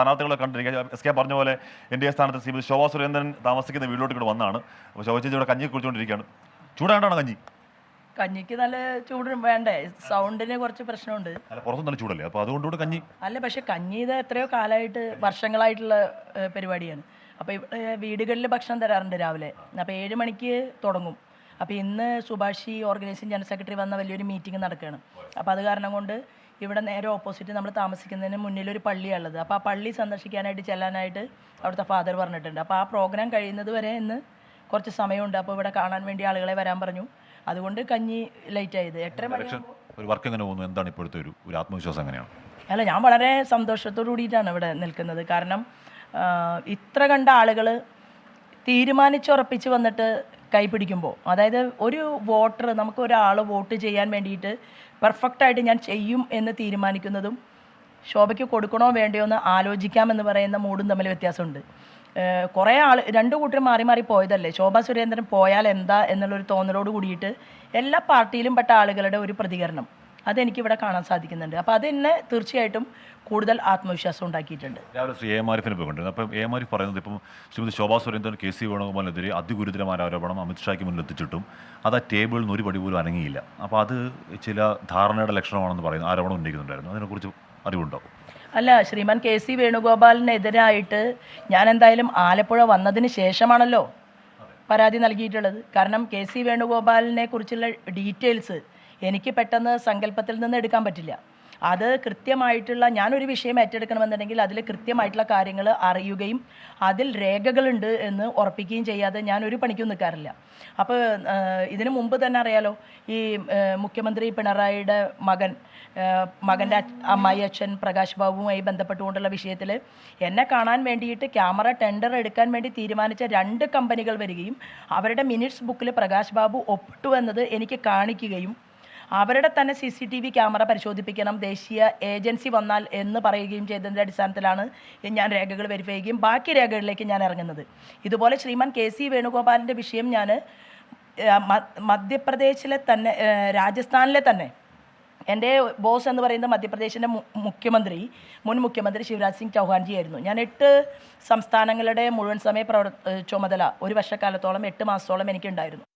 സ്ഥാനാർത്ഥികളെ കണ്ടിരിക്കുക. S K പറഞ്ഞ പോലെ എൻ.ഡി.എ സ്ഥാനത്ത് ശ്രീമതി ശോഭാ സുരേന്ദ്രൻ താമസിക്കുന്ന വീട്ടിലോട്ട് കൂടെ വന്നാണ്. അപ്പോൾ ശോഭ ചേച്ചി ഇവിടെ കഞ്ഞി കുടിച്ചുകൊണ്ടിരിക്കുകയാണ്. ചൂടായിട്ടാണ് കഞ്ഞി? കഞ്ഞിക്ക് നല്ല ചൂട് വേണ്ടേ, സൗണ്ടിന് കുറച്ച് പ്രശ്നമുണ്ട്. അല്ല, പുറത്തും നല്ല ചൂടല്ലേ, അപ്പോൾ അതുകൊണ്ടുകൂടെ കഞ്ഞി അല്ല, പക്ഷെ കഞ്ഞി ഇത് എത്രയോ കാലമായിട്ട് വർഷങ്ങളായിട്ടുള്ള പരിപാടിയാണ്. അപ്പോൾ ഇവിടെ വീടുകളിൽ ഭക്ഷണം തരാറുണ്ട് രാവിലെ. അപ്പോൾ 7 മണിക്ക് തുടങ്ങും. അപ്പോൾ ഇന്ന് സുഭാഷി ഓർഗനൈസിംഗ് ജനറൽ സെക്രട്ടറി വന്ന വലിയൊരു മീറ്റിംഗ് നടക്കുകയാണ്. അപ്പോൾ അത് കാരണം കൊണ്ട് ഇവിടെ നേരെ ഓപ്പോസിറ്റ് നമ്മൾ താമസിക്കുന്നതിന് മുന്നിലൊരു പള്ളിയുള്ളത്. അപ്പോൾ ആ പള്ളി സന്ദർശിക്കാനായിട്ട് ചെല്ലാനായിട്ട് അവിടുത്തെ ഫാദർ പറഞ്ഞിട്ടുണ്ട്. അപ്പോൾ ആ പ്രോഗ്രാം കഴിയുന്നത് വരെ ഇന്ന് കുറച്ച് സമയമുണ്ട്. അപ്പോൾ ഇവിടെ കാണാൻ വേണ്ടി ആളുകളെ വരാൻ പറഞ്ഞു. അതുകൊണ്ട് കഞ്ഞി ലേറ്റ് ആയത്. 8:30 മണി. ഒരു വർക്ക് എങ്ങനെ പോകുന്നു? എന്താണ് ഇപ്പോഴത്തെ ഒരു ആത്മവിശ്വാസം എങ്ങനെയാണ്? അല്ല, ഞാൻ വളരെ സന്തോഷത്തോടു കൂടിയിട്ടാണ് ഇവിടെ നിൽക്കുന്നത്. കാരണം ഇത്ര കണ്ട ആളുകൾ തീരുമാനിച്ചുറപ്പിച്ച് വന്നിട്ട് കൈപിടിക്കുമ്പോൾ, അതായത് ഒരു വോട്ടർ, നമുക്ക് ഒരാൾ വോട്ട് ചെയ്യാൻ വേണ്ടിയിട്ട് പെർഫെക്റ്റായിട്ട് ഞാൻ ചെയ്യും എന്ന് തീരുമാനിക്കുന്നതും ശോഭയ്ക്ക് കൊടുക്കണോ വേണ്ടയോ എന്ന് ആലോചിക്കാമെന്ന് പറയുന്ന മൂഡും തമ്മിൽ വ്യത്യാസമുണ്ട്. കുറേ രണ്ടു കൂട്ടരും മാറി മാറി പോയതല്ലേ. ശോഭാ സുരേന്ദ്രൻ പോയാൽ എന്താ എന്നുള്ളൊരു തോന്നലോട് കൂടിയിട്ട് എല്ലാ പാർട്ടിയിലും പെട്ട ആളുകളുടെ ഒരു പ്രതികരണം അതെനിക്കിവിടെ കാണാൻ സാധിക്കുന്നുണ്ട്. അപ്പോൾ അതെന്നെ തീർച്ചയായിട്ടും കൂടുതൽ ആത്മവിശ്വാസം ഉണ്ടാക്കിയിട്ടുണ്ട്. രാവിലെ ശ്രീ എം ആരിഫിനെ പോയിക്കൊണ്ടിരുന്നത്. അപ്പം എം ആരിഫ് പറയുന്നത് ഇപ്പം ശ്രീമതി ശോഭാ സുരേന്ദ്രൻ കെ.സി. വേണുഗോപാലിനെതിരെ അതിഗുരുതരമായ ആരോപണം അമിത്ഷായ്ക്ക് മുന്നിൽ എത്തിച്ചിട്ടും അത് ആ ടേബിളിൽ നിന്ന് ഒരു പടി പോലും അനങ്ങിയില്ല. അപ്പോൾ അത് ചില ധാരണയുടെ ലക്ഷണമാണെന്ന് പറയുന്ന ആരോപണം ഉന്നയിക്കുന്നുണ്ടായിരുന്നു. അതിനെക്കുറിച്ച് അറിവുണ്ടോ? അല്ല, ശ്രീമാൻ കെ.സി. വേണുഗോപാലിനെതിരായിട്ട് ഞാൻ എന്തായാലും ആലപ്പുഴ വന്നതിന് ശേഷമാണല്ലോ പരാതി നൽകിയിട്ടുള്ളത്. കാരണം കെ.സി. വേണുഗോപാലിനെ കുറിച്ചുള്ള ഡീറ്റെയിൽസ് എനിക്ക് പെട്ടെന്ന് സങ്കല്പത്തിൽ നിന്ന് എടുക്കാൻ പറ്റില്ല. അത് കൃത്യമായിട്ടുള്ള, ഞാനൊരു വിഷയം ഏറ്റെടുക്കണമെന്നുണ്ടെങ്കിൽ അതിൽ കൃത്യമായിട്ടുള്ള കാര്യങ്ങൾ അറിയുകയും അതിൽ രേഖകളുണ്ട് എന്ന് ഉറപ്പിക്കുകയും ചെയ്യാതെ ഞാനൊരു പണിക്കും നിൽക്കാറില്ല. അപ്പോൾ ഇതിനു മുമ്പ് തന്നെ അറിയാലോ, ഈ മുഖ്യമന്ത്രി പിണറായിയുടെ മകൻ്റെ അമ്മായി അച്ഛൻ പ്രകാശ് ബാബുവുമായി ബന്ധപ്പെട്ടുകൊണ്ടുള്ള വിഷയത്തിൽ എന്നെ കാണാൻ വേണ്ടിയിട്ട് ക്യാമറ ടെൻഡർ എടുക്കാൻ വേണ്ടി തീരുമാനിച്ച 2 കമ്പനികൾ വരികയും അവരുടെ മിനിറ്റ്സ് ബുക്കിൽ പ്രകാശ് ബാബു ഒപ്പിട്ടു എന്നത് എനിക്ക് കാണിക്കുകയും അവരുടെ തന്നെ CCTV ക്യാമറ പരിശോധിപ്പിക്കണം, ദേശീയ ഏജൻസി വന്നാൽ എന്ന് പറയുകയും ചെയ്തതിൻ്റെ അടിസ്ഥാനത്തിലാണ് ഞാൻ രേഖകൾ വെരിഫൈ ചെയ്യുകയും ബാക്കി രേഖകളിലേക്ക് ഞാൻ ഇറങ്ങുന്നത്. ഇതുപോലെ ശ്രീമാൻ കെ.സി. വേണുഗോപാലിൻ്റെ വിഷയം ഞാൻ മധ്യപ്രദേശിലെ തന്നെ, രാജസ്ഥാനിലെ തന്നെ എൻ്റെ ബോസ് എന്ന് പറയുന്ന മധ്യപ്രദേശിൻ്റെ മുൻ മുഖ്യമന്ത്രി ശിവരാജ് സിംഗ് ചൗഹാൻജി ആയിരുന്നു. ഞാൻ 8 സംസ്ഥാനങ്ങളുടെ മുഴുവൻ സമയ ചുമതല ഒരു വർഷക്കാലത്തോളം 8 മാസത്തോളം എനിക്കുണ്ടായിരുന്നു.